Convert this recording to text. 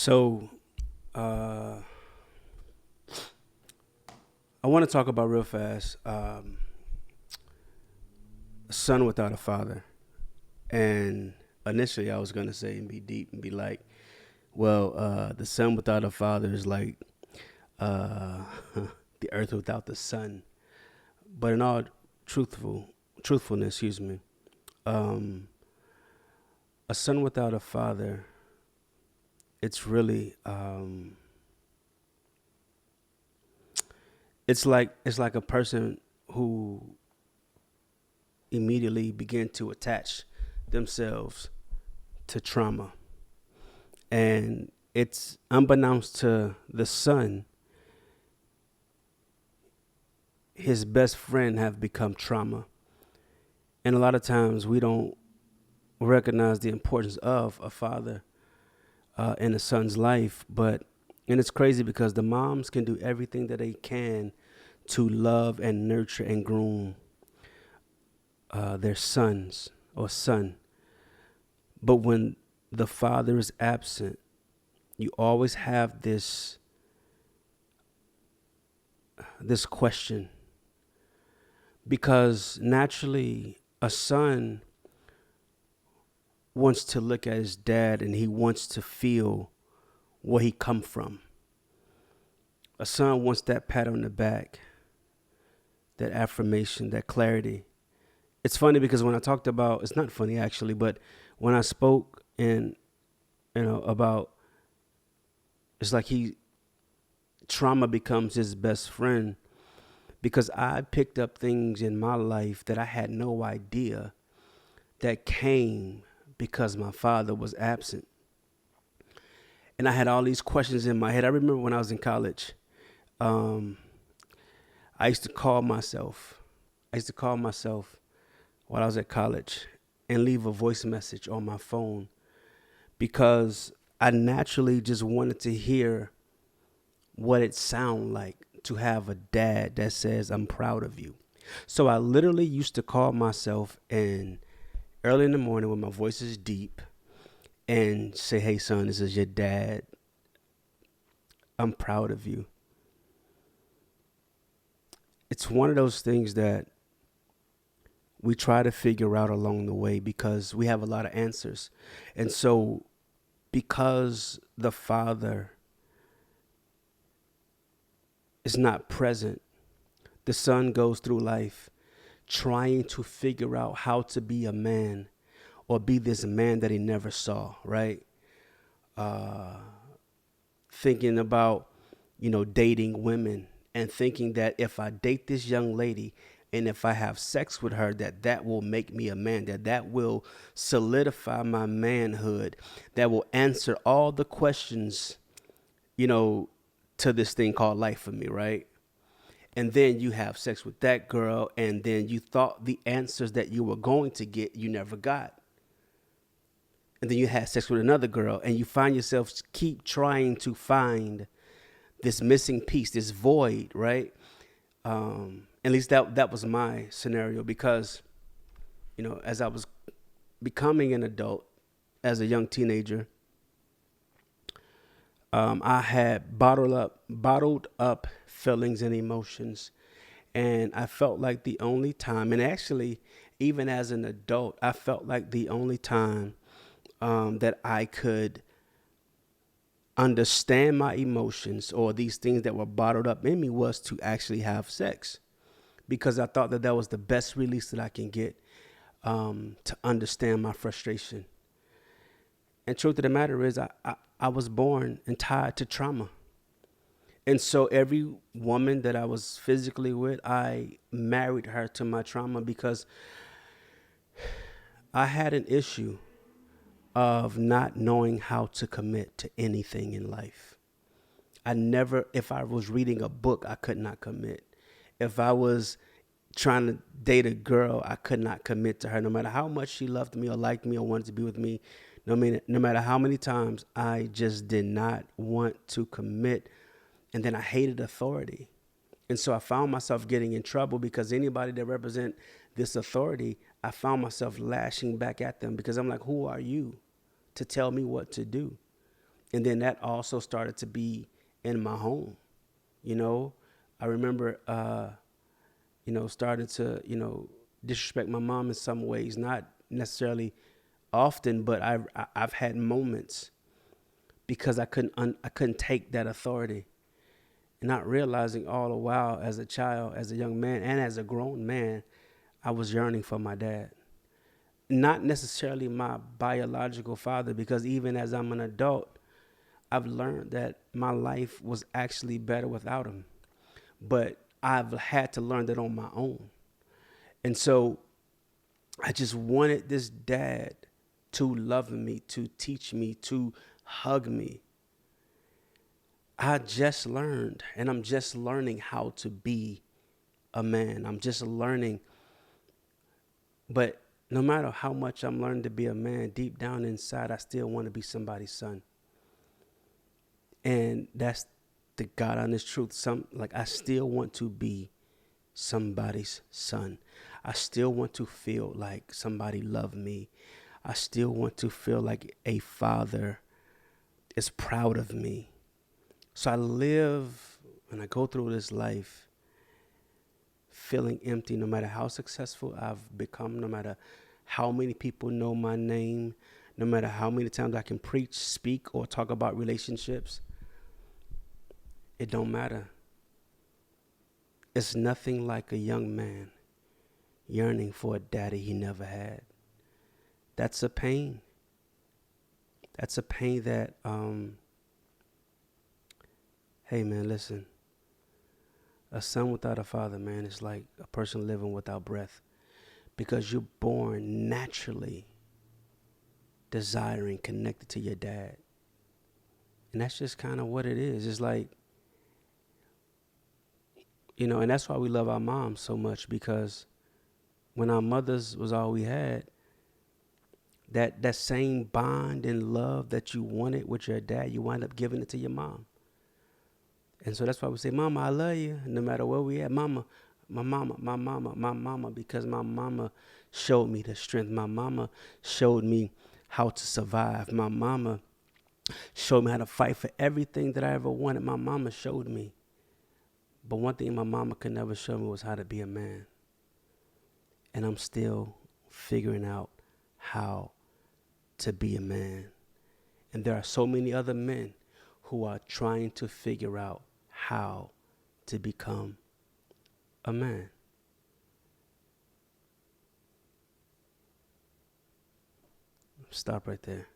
So, uh, I want to talk about real fast a son without a father. And initially, I was going to say and be deep and be like, the son without a father is like uh, the earth without the sun. But in all truthfulness, excuse me, um, a son without a father, it's really it's like a person who immediately begin to attach themselves to trauma. And it's unbeknownst to the son, his best friend have become trauma. And a lot of times we don't recognize the importance of a father in a son's life. And it's crazy because the moms can do everything that they can to love and nurture and groom their sons or son. But when the father is absent, you always have this question, because naturally a son wants to look at his dad and he wants to feel where he come from. A son wants that pat on the back, that affirmation, that clarity. It's funny because when I talked about, it's not funny actually, but when I spoke and about, it's like he trauma becomes his best friend, because I picked up things in my life that I had no idea that came because my father was absent. And I had all these questions in my head. I remember when I was in college, um, I used to call myself. I used to call myself while I was at college and leave a voice message on my phone, because I naturally just wanted to hear what it sound like to have a dad that says, "I'm proud of you." So I literally used to call myself and early in the morning when my voice is deep and say, "Hey son, this is your dad. I'm proud of you." It's one of those things that we try to figure out along the way because we have a lot of answers. And so because the father is not present, the son goes through life trying to figure out how to be a man or be this man that he never saw, right? Uh, Thinking about, dating women and thinking that if I date this young lady and if I have sex with her, that will make me a man, that will solidify my manhood, that will answer all the questions, you know, to this thing called life for me, right? And then you have sex with that girl, and then you thought the answers that you were going to get, you never got. And then you had sex with another girl, and you find yourself keep trying to find this missing piece, this void, right? At least that was my scenario, because as I was becoming an adult, as a young teenager, I had bottled up feelings and emotions, and I felt like the only time, and actually, even as an adult, I felt like the only time that I could understand my emotions or these things that were bottled up in me was to actually have sex, because I thought that was the best release that I can get, to understand my frustration. And truth of the matter is, I was born and tied to trauma. And so every woman that I was physically with, I married her to my trauma, because I had an issue of not knowing how to commit to anything in life. If I was reading a book, I could not commit. If I was trying to date a girl, I could not commit to her, no matter how much she loved me or liked me or wanted to be with me. No matter how many times, I just did not want to commit. And then I hated authority. And so I found myself getting in trouble, because anybody that represent this authority, I found myself lashing back at them, because I'm like, who are you to tell me what to do? And then that also started to be in my home. You know, I remember, starting to, disrespect my mom in some ways, not necessarily often, but I've had moments because I couldn't take that authority, and not realizing all the while as a child, as a young man, and as a grown man, I was yearning for my dad. Not necessarily my biological father, because even as I'm an adult, I've learned that my life was actually better without him. But I've had to learn that on my own. And so I just wanted this dad to love me, to teach me, to hug me. I just learned, and I'm just learning how to be a man. I'm just learning. But no matter how much I'm learning to be a man, deep down inside, I still want to be somebody's son. And that's the God honest truth. I still want to be somebody's son. I still want to feel like somebody loved me. I still want to feel like a father is proud of me. So I live and I go through this life feeling empty, no matter how successful I've become, no matter how many people know my name, no matter how many times I can preach, speak, or talk about relationships. It don't matter. It's nothing like a young man yearning for a daddy he never had. That's a pain. That's a pain that, hey man, listen. A son without a father, man, is like a person living without breath, because you're born naturally desiring, connected to your dad. And that's just kind of what it is. It's like, and that's why we love our moms so much, because when our mothers was all we had, that same bond and love that you wanted with your dad, you wind up giving it to your mom. And so that's why we say, Mama, I love you, no matter where we at. Mama, my mama, my mama, my mama, because my mama showed me the strength. My mama showed me how to survive. My mama showed me how to fight for everything that I ever wanted. My mama showed me. But one thing my mama could never show me was how to be a man. And I'm still figuring out how to be a man. And there are so many other men who are trying to figure out how to become a man. Stop right there.